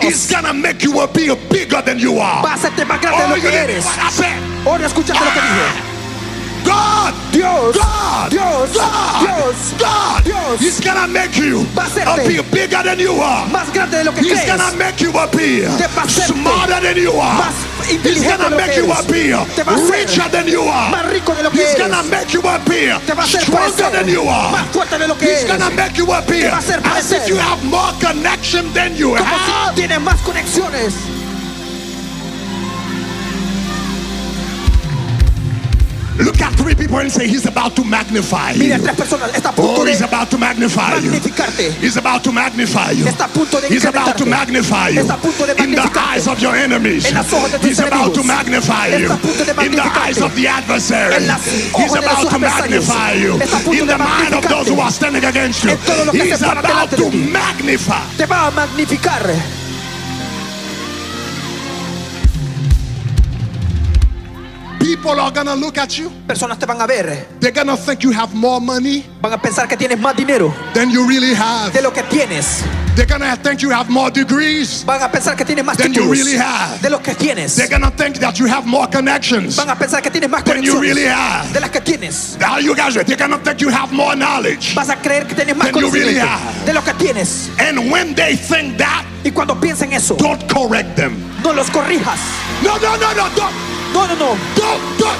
He's gonna make you appear bigger than you are. Va a hacerte más grande de lo you que didn't eres. hear what I said. Oh, no escuchaste lo que dije. God, Dios, God, Dios, God, Dios, God, Dios. He's gonna make you Va a hacerte appear bigger than you are. más grande de lo que He's crees. gonna make you appear Te va a hacerte smarter than you are. más He's inteligente gonna de lo make que you eres. appear Te va a hacer richer than you are. más rico de lo que He's eres. gonna make you appear Te va a hacer stronger parecer than you are. más fuerte de lo que He's eres. gonna make you appear Te va a hacer as if parecer you have more connection than you como have. si tienes más conexiones. Look at three people and say, he's about to magnify you. Mira, tres personas. Está a punto Oh, de he's about to magnify you. magnificarte. He's about to magnify you. Está a punto de He's about to incrementarte. magnify you. Está a punto de In the magnificarte. eyes of your enemies. En los ojos de tus He's about to enemigos. magnify you. Está a punto de In the magnificarte. eyes of the adversary. En los He's ojos de about los to adversarios. magnify you. Está a punto In de the mind of those who magnificarte. are standing against you. En todo lo que He's se para about delante de to ti. magnify. Te va a magnificar. People are gonna look at you. Personas te van a ver. They're gonna think you have more money Van a pensar que tienes más dinero than you really have. de lo que tienes. They're gonna think you have more degrees Van a pensar que tienes más than you títulos really have. de lo que tienes. They're gonna think that you have more connections Van a pensar que tienes más than you conexiones really have. de las que tienes. Now you guys, they're gonna think you have more knowledge. Vas a creer que tienes más Than you really conocimiento have. de lo que tienes. And when they think that, Y cuando piensen eso, don't correct them. no los corrijas. No, no, no, no, don't, No, no, no. don't, don't,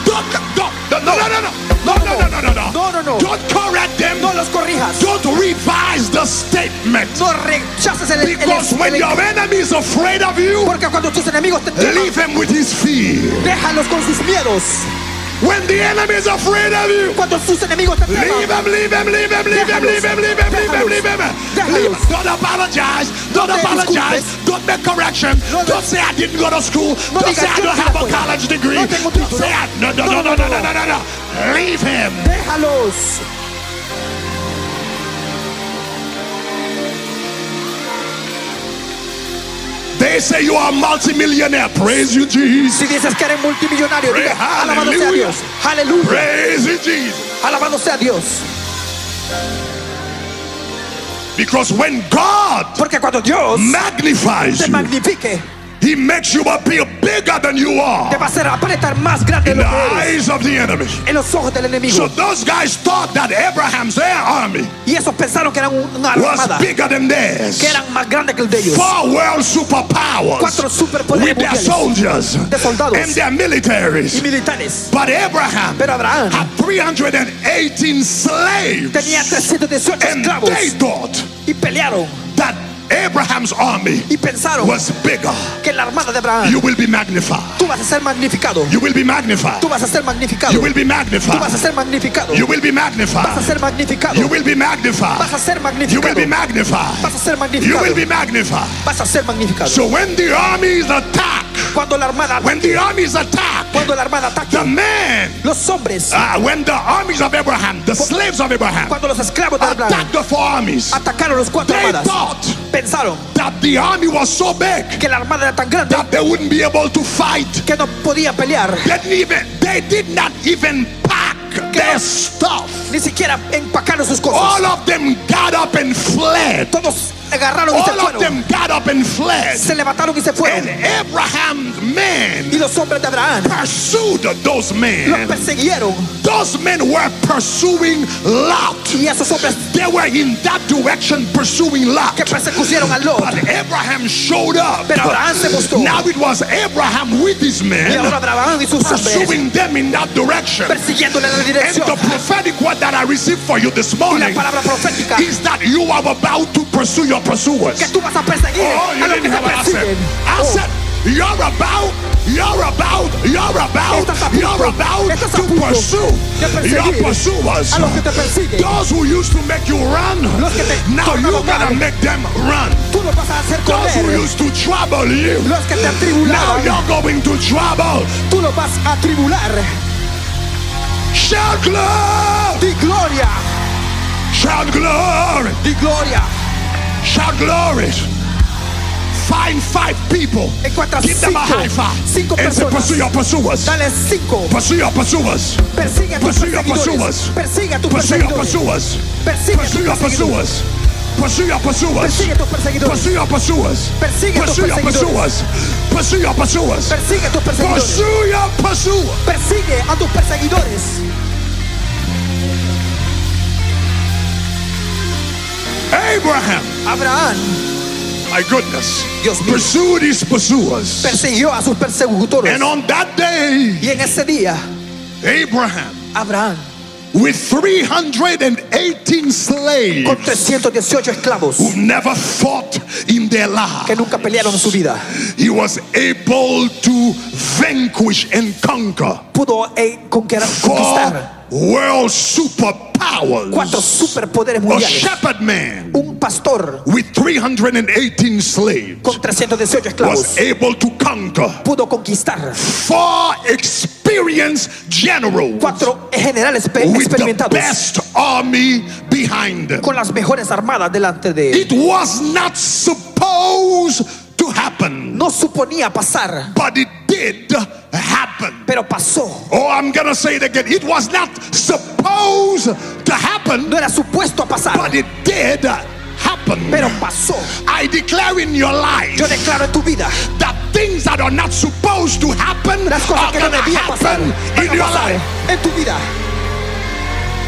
don't, don't, no, no, no, no, no, no, no, no, no, no, no. No, no, no. Don't correct them. No los corrijas. Don't revise the statement. No rechaces el Because when your enemy is afraid of you, Porque cuando tus enemigos te teman, leave him with his fear. déjalos con sus miedos. When the enemy is afraid of you, Cuando tus enemigos te teman, leave him, leave him, leave him, leave him, leave him, leave him, leave him, leave him. Leave him. Don't apologize. Don't apologize. Don't make correction. Don't say I didn't go to school. Don't say I don't have a college degree. Don't say I, no, no, no, no, no, no, no, no, no. Leave him. déjalos. They say you are a multimillionaire. Praise you, Jesus. Si dices que eres multimillonario, Pray, diga, alabado sea hallelujah. Dios. Aleluya. Praise you, Jesus. Alabado sea Dios. Because when God Porque cuando Dios magnifies te you, magnifique, He makes you appear bigger than you te are va a hacer apretar más grande in de the lo que eres eyes of the enemy. en los ojos del enemigo. So those guys thought that Abraham's air army Y esos pensaron que eran una was armada, bigger than theirs. que eran más grandes que el de ellos. 4 world superpowers Cuatro superpoderes with their mundiales soldiers de soldados and their y militaries. militares. But Abraham Pero Abraham had 318 slaves, tenía 318 and esclavos they thought y pelearon that Abraham's army y pensaron was bigger. que la armada de Abraham, You will be magnified. tú vas a ser magnificado. You will be magnified. Tú vas a ser magnificado. You will be Tú vas a magnified. ser magnificado. You will be Vas a magnified. ser magnificado. You will be magnified. Vas a ser You will magnificado. be magnified. Vas a ser You magnificado. will be magnified. Vas a ser magnificado. So when the armies attack, Cuando la armada when the armies attack, cuando la armada the ataque, men, los hombres, when the armies of Abraham, the slaves of Abraham, cuando los esclavos de Abraham attacked the 4 armies, atacaron los cuatro they armadas, thought pensaron that the army was so big que la armada era tan grande that they wouldn't be able to fight. que no podían pelear, They did not even pack their stuff. ni siquiera empacaron sus cosas. All of them got up and fled. Todos agarraron y se All of fueron. them got up and fled. Se levantaron y se And fueron. Abraham's men Y los hombres de Abraham pursued those los men. persiguieron. Those men were pursuing Lot. Y esos hombres They were in that direction pursuing Lot. que persecutieron a Lot. But Abraham showed up. Pero Abraham se mostró. Now it was Abraham with his Y men ahora Abraham y sus hombres pursuing them in that direction. persiguiéndole en la And dirección. the prophetic word that I received for you this Y la morning palabra profética is that you are about to pursue your pursuers. que tú vas a perseguir Oh, a you los que didn't te hear what I said. persiguen. I Oh, said you're about Estás a to punto pursue de perseguir your pursuers. a los que te persiguen. Those who used to make you run, Los que te now you tornaron gotta mal. make them run. Tú los vas a hacer Those who correr. used to trouble you, Los que te now atribularon, you're going to trouble. tú los vas a tribular. Shout glory! Di gloria, Shout glory! di gloria. Shout glory! Find 5 people. Encuentra Give them a high cinco five and say, personas. pursue your pursuers. Dale 5. Pursue your pursuers. Persigue a tus Pursue your perseguidores. pursuers. Persigue a tus Pursue your perseguidores. pursuers. Persigue a Pursue tus your perseguidores. pursuers. Pursue your pursuers. Persigue tus perseguidores. Pursue your pursuers. Persigue tus Pursue your perseguidores. pursuers. Pursue your pursuers. Persigue tus perseguidores. Pursue your pursuers. Persigue a tus perseguidores. Abraham, Abraham, my goodness, Dios mío, pursued his pursuers. persiguió a sus persecutores. And on that day, Y en ese día, Abraham, Abraham, with 318 slaves con 318 esclavos who never fought in their lives, que nunca pelearon en su vida, he was able to vanquish and conquer pudo conquistar 4 world superpowers. 4 superpoderes A mundiales. shepherd man Un pastor with 318 slaves con 318 esclavos was able to conquer pudo conquistar 4 experienced generals 4 generales with the experimentados best army behind them. con las mejores armadas delante de él. It was not supposed to happen, No suponía pasar, but it did happen. pero pasó. Oh, I'm gonna say it again. It was not supposed to happen, No era supuesto a pasar, but it did happen. pero pasó. I declare in your life Yo declaro en tu vida, that things that are not supposed to happen las cosas are que no gonna debían pasar, happen van in a your pasar life. en tu vida.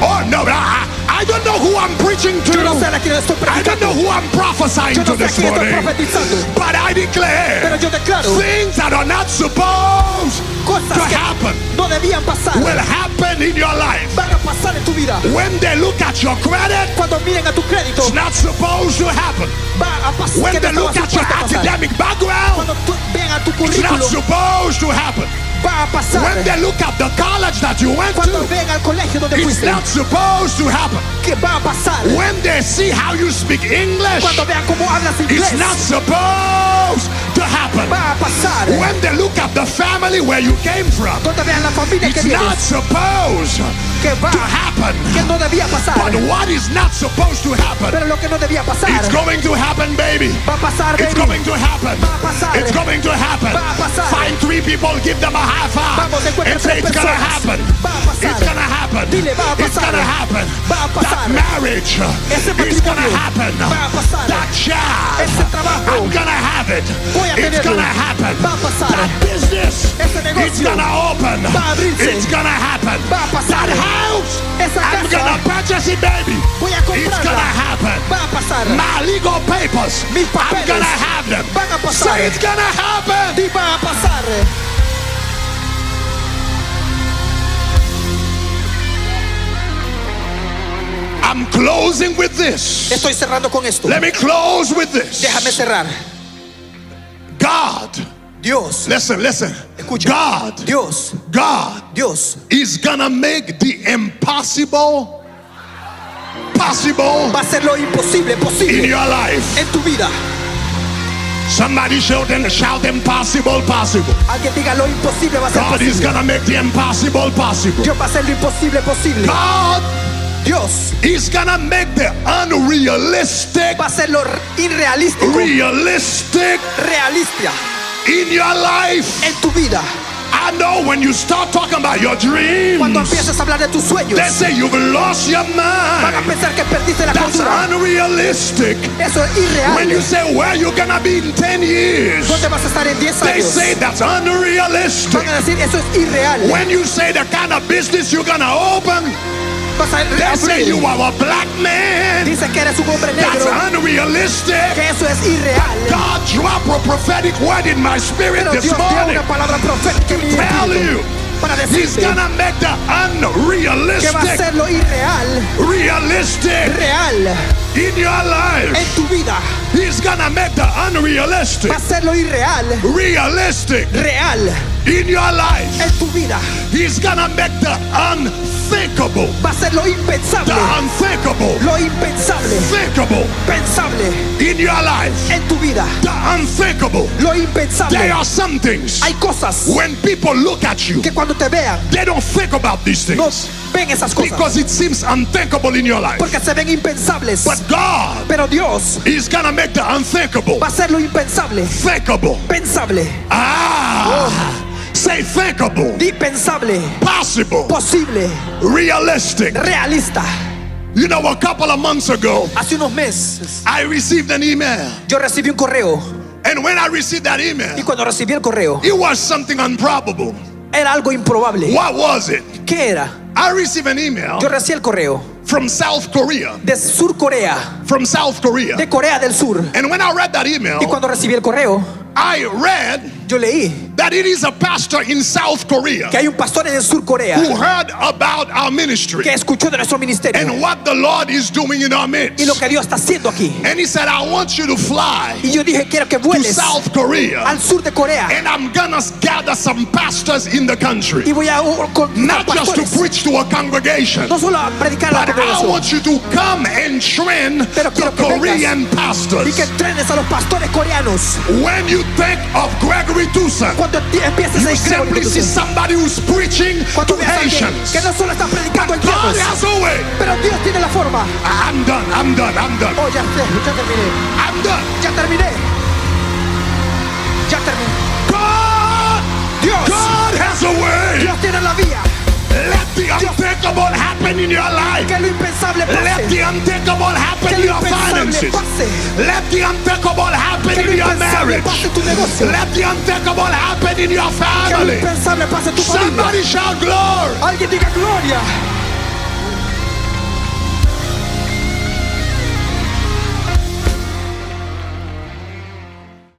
Oh no, I don't know who I'm preaching to. Yo no sé a quién estoy I don't know predicando. who I'm prophesying Yo to no sé a this quién estoy morning. profetizando. But I Pero declare yo declaro, things that are not supposed cosas to que happen no debían pasar will happen in your life. van a pasar en tu vida. When they look at your credit, Cuando miren a tu crédito, it's not supposed to happen. va a pasar. When que they no look estaba at your supuesto a pasar. academic background, Cuando vean a tu it's not currículum, supposed to happen. va a pasar. When they look at the college that you went Cuando to, vean al colegio donde it's fuiste, not supposed to happen. que va a pasar. When they see how you speak English, Cuando vean cómo hablas it's inglés, not supposed to happen. va a pasar. When they look at the family where you came from, Cuando vean la familia que it's not tienes, supposed que va, to happen. que no debía pasar. But what is not supposed to happen, Pero lo que no debía pasar, it's going to happen, baby. va a pasar, It's baby. going to happen. Va a pasar. It's going to happen. Va a pasar. Find 3 people, give them a high five, Vamos, encuentra and say 3 it's gonna personas. happen. Va a pasar. It's gonna happen. Dile, va a It's pasar. gonna happen. Va a pasar. That marriage Ese is gonna matrimonio happen. va a pasar. That job, Ese trabajo, I'm gonna have it. voy a It's tenerlo. gonna happen. Va a pasar. That business, Ese negocio it's gonna open. va a abrirse. It's gonna happen. Va a pasar. That house, Esa I'm casa, gonna purchase it, baby. voy a It's comprarla. gonna happen. Va a pasar. My legal papers, Mis I'm papeles gonna have them. van a pasar. Say it's gonna happen. Y va a pasar. I'm closing with this. Estoy cerrando con esto. Let me close with this. Déjame cerrar. God, Dios, listen. escucha. God Dios is gonna make the impossible possible va a hacer lo imposible in posible your life. en tu vida. Somebody shout impossible possible. Alguien diga lo imposible va a ser God is posible. gonna make the impossible possible. Dios va a hacer lo imposible posible. God Dios is gonna make the unrealistic va a hacer lo irrealístico realistic realista in your life. en tu vida. I know when you start talking about your dreams, Cuando empiezas a hablar de tus sueños, they say you've lost your van a mind. pensar que perdiste la That's cordura. unrealistic. Eso es When you irreal. say where you gonna be in 10 years, ¿Dónde vas a estar en 10 they años? say that's unrealistic. Van a decir eso es irreal. When you say the kind of business you're gonna open, Vas a they say abrir. you are a black man. Dice que eres un hombre That's negro. unrealistic. Que eso es irreal. God dropped a prophetic word in my spirit Pero this Dios dio morning. una palabra profética en mi Tell espíritu you, para He's decirte gonna make the que va a unrealistic ser lo irreal realistic real in your en life. tu vida. He's gonna make the unrealistic Va a ser lo irreal realistic real in your life. en tu vida. He's gonna make the unthinkable, Va a ser lo impensable. the unthinkable, Lo impensable. thinkable Pensable in your life. en tu vida. The unthinkable. Lo There impensable. are some things Hay cosas when people look at you, que cuando te vean they don't think about these no things ven esas cosas because it seems unthinkable in your life. porque se ven impensables. But God Pero Dios is gonna make the unthinkable va a ser lo impensable thinkable. pensable. Say thinkable, Di pensable, possible, posible, realistic. realista. You know, a couple of months ago, Hace unos meses I received an email. yo recibí un correo. And when I received that Y email, cuando recibí el correo, it was something improbable. era algo improbable. What was it? ¿Qué era? I received an email Yo recibí el correo from South Korea. de Sur Corea, From South Korea. de Corea del Sur. And when I read that email, Y cuando recibí el correo, I read yo leí that it is a pastor in South Korea que hay un pastor en el Sur Corea who heard about our ministry que escuchó de nuestro ministerio and what the Lord is doing in our midst. y lo que Dios está haciendo aquí. And he said, I want you to fly Y yo dije, quiero que to vueles South Korea, al sur de Corea and I'm gonna gather some pastors in the country, y voy a con not just to pastores, preach to a congregation, no solo a predicar a la but I congregación, want you to come and train pero the quiero que Korean vengas y pastors. que entrenes a los pastores coreanos. When you think of Gregory Toussaint, Cuando empieces you a simply see somebody who's preaching cuando to veas a alguien Haitians. que no solo está predicando But en God tiempos, has a way. pero Dios tiene la forma. I'm done. Oh, ya terminé. I'm done. Ya terminé. Ya terminé. God has a way. Dios tiene la vía. Let the unthinkable happen in your life. Que lo impensable Let pase. the unthinkable happen Que in lo your impensable finances. pase. Let the unthinkable happen Que in lo your impensable marriage. pase tu negocio. Let the unthinkable happen in your Que lo family. impensable pase tu familia. Somebody shout glory. Alguien diga gloria.